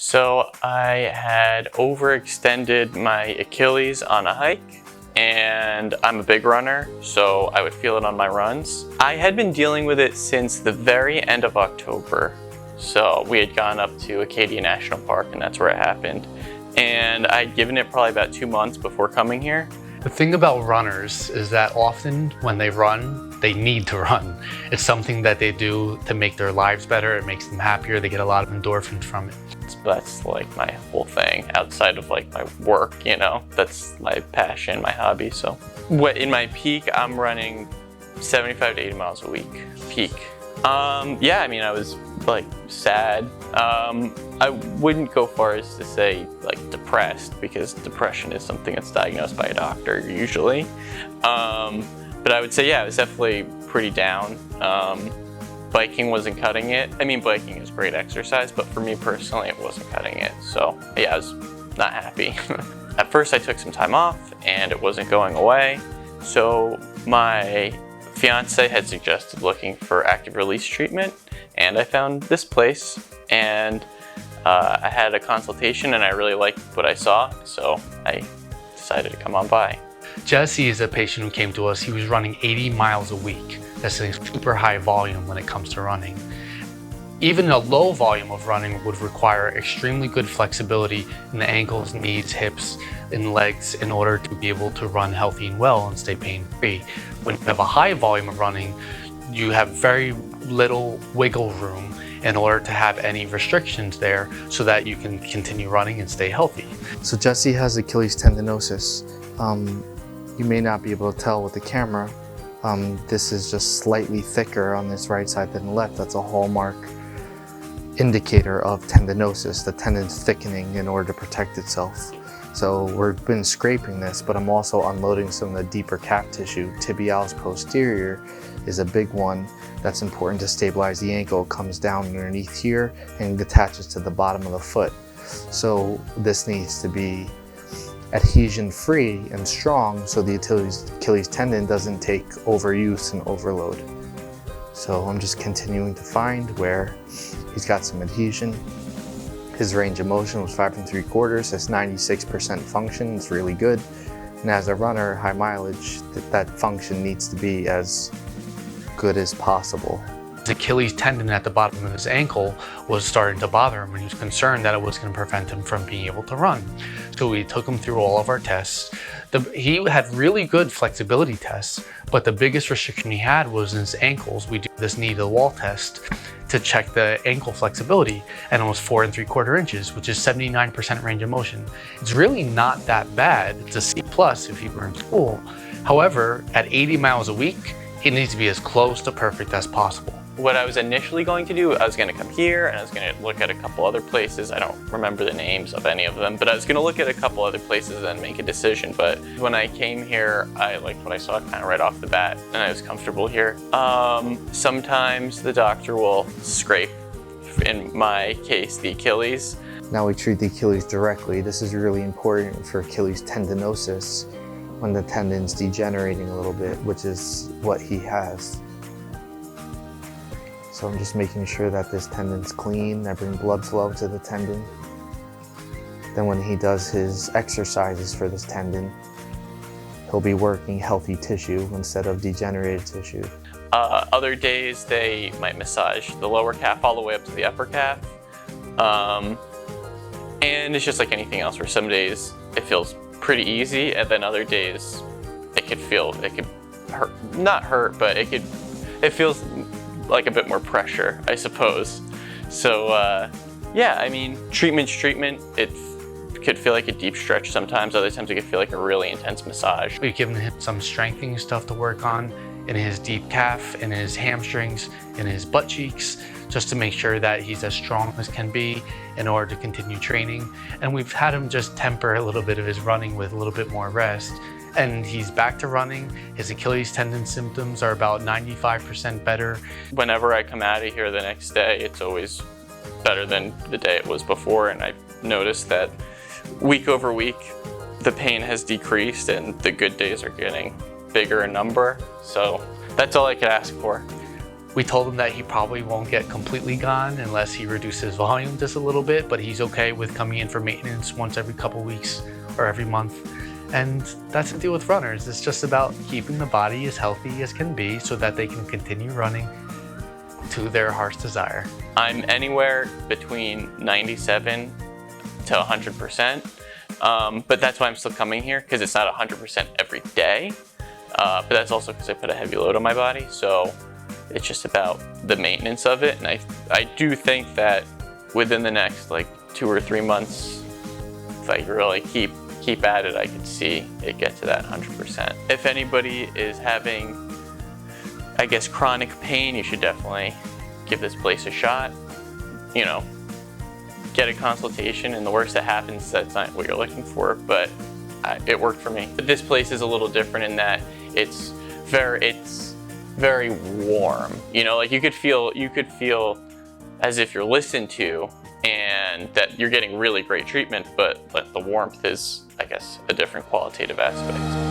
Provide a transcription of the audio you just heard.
So I had overextended my Achilles on a hike, and I'm a big runner, so I would feel it on my runs. I had been dealing with it since the very end of October. So we had gone up to Acadia National Park, and that's where it happened. And I'd given it probably about 2 months before coming here. The thing about runners is that often when they run, they need to run. It's something that they do to make their lives better. It makes them happier. They get a lot of endorphins from it. That's like my whole thing outside of like my work, you know, that's my passion, my hobby. So in my peak, I'm running 75 to 80 miles a week, peak. Yeah, I mean, I was like sad. I wouldn't go far as to say like depressed, because depression is something that's diagnosed by a doctor usually. But I would say, yeah, I was definitely pretty down. Biking wasn't cutting it. I mean, biking is great exercise, but for me personally, it wasn't cutting it. So yeah, I was not happy. At first I took some time off and it wasn't going away. So my fiance had suggested looking for active release treatment, and I found this place, and I had a consultation and I really liked what I saw. So I decided to come on by. Jesse is a patient who came to us. He was running 80 miles a week. That's a super high volume when it comes to running. Even a low volume of running would require extremely good flexibility in the ankles, knees, hips, and legs in order to be able to run healthy and well and stay pain-free. When you have a high volume of running, you have very little wiggle room in order to have any restrictions there so that you can continue running and stay healthy. So Jesse has Achilles tendinosis. You may not be able to tell with the camera. This is just slightly thicker on this right side than the left. That's a hallmark indicator of tendinosis, the tendon thickening in order to protect itself. So we've been scraping this, but I'm also unloading some of the deeper calf tissue. Tibialis posterior is a big one that's important to stabilize the ankle. It comes down underneath here and attaches to the bottom of the foot. So this needs to be adhesion free and strong so the Achilles tendon doesn't take overuse and overload. So I'm just continuing to find where he's got some adhesion. His range of motion was 5 3/4. That's 96% function. It's really good. And as a runner, high mileage, that function needs to be as good as possible. His Achilles tendon at the bottom of his ankle was starting to bother him, and he was concerned that it was going to prevent him from being able to run. So we took him through all of our tests. He had really good flexibility tests, but the biggest restriction he had was in his ankles. We do this knee to the wall test to check the ankle flexibility, and it was 4 3/4 inches, which is 79% range of motion. It's really not that bad. It's a C+ if you were in school. However, at 80 miles a week, it needs to be as close to perfect as possible. What I was initially going to do, I was going to come here and I was going to look at a couple other places. I don't remember the names of any of them, but I was going to look at a couple other places and make a decision. But when I came here, I liked what I saw kind of right off the bat, and I was comfortable here. Sometimes the doctor will scrape, in my case, the Achilles. Now we treat the Achilles directly. This is really important for Achilles tendinosis when the tendon's degenerating a little bit, which is what he has. So I'm just making sure that this tendon's clean. I bring blood flow to the tendon. Then when he does his exercises for this tendon, he'll be working healthy tissue instead of degenerated tissue. Other days they might massage the lower calf all the way up to the upper calf. And it's just like anything else, where some days it feels pretty easy, and then other days it could hurt, not hurt, but it feels like a bit more pressure, I suppose. So yeah, I mean, treatment's treatment. It could feel like a deep stretch sometimes. Other times it could feel like a really intense massage. We've given him some strengthening stuff to work on in his deep calf, in his hamstrings, in his butt cheeks, just to make sure that he's as strong as can be in order to continue training. And we've had him just temper a little bit of his running with a little bit more rest. And he's back to running. His Achilles tendon symptoms are about 95% better. Whenever I come out of here the next day, it's always better than the day it was before. And I've noticed that week over week, the pain has decreased and the good days are getting bigger in number. So that's all I could ask for. We told him that he probably won't get completely gone unless he reduces volume just a little bit, but he's okay with coming in for maintenance once every couple weeks or every month. And that's the deal with runners. It's just about keeping the body as healthy as can be so that they can continue running to their heart's desire. I'm anywhere between 97 to 100%, but that's why I'm still coming here, because it's not 100% every day, but that's also because I put a heavy load on my body, so it's just about the maintenance of it. And I do think that within the next like 2 or 3 months, if I really keep at it, I could see it get to that 100%. If anybody is having, I guess, chronic pain, you should definitely give this place a shot. You know, get a consultation, and the worst that happens, that's not what you're looking for, but it worked for me. But this place is a little different in that it's very warm. You know, like you could feel as if you're listened to and that you're getting really great treatment, but the warmth is, I guess, a different qualitative aspect.